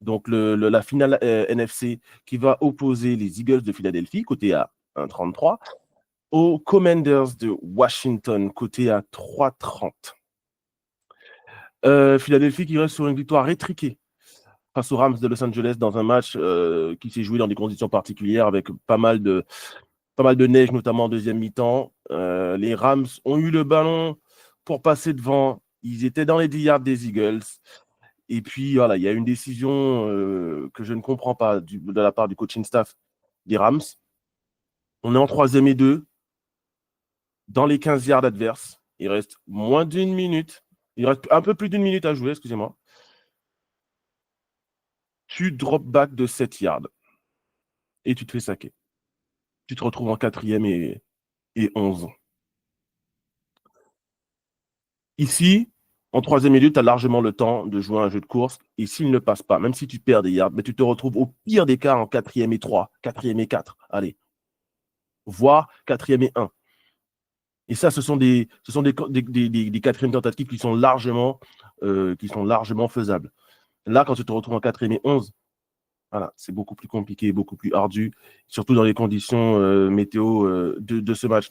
Donc, la finale NFC qui va opposer les Eagles de Philadelphie, côté à 1,33, aux Commanders de Washington, côté à 3,30. Philadelphie qui reste sur une victoire étriquée face aux Rams de Los Angeles dans un match qui s'est joué dans des conditions particulières avec pas mal de neige, notamment en deuxième mi-temps. Les Rams ont eu le ballon pour passer devant. Ils étaient dans les 10 yards des Eagles. Et puis, voilà, il y a une décision que je ne comprends pas de la part du coaching staff des Rams. On est en 3e et 2, dans les 15 yards adverses. Il reste moins d'une minute. Il reste un peu plus d'une minute à jouer, excusez-moi. Tu drop back de 7 yards et tu te fais saquer. Tu te retrouves en 4e et 11. Ici, en 3e et 2, tu as largement le temps de jouer un jeu de course. Et s'il ne passe pas, même si tu perds des yards, mais tu te retrouves au pire des cas en 4e et 3, 4e et 4. Allez. Voire 4e et 1. Et ça, ce sont des quatrièmes tentatives qui sont largement faisables. Là, quand tu te retrouves en 4e et 11, voilà, c'est beaucoup plus compliqué, beaucoup plus ardu, surtout dans les conditions météo de ce match.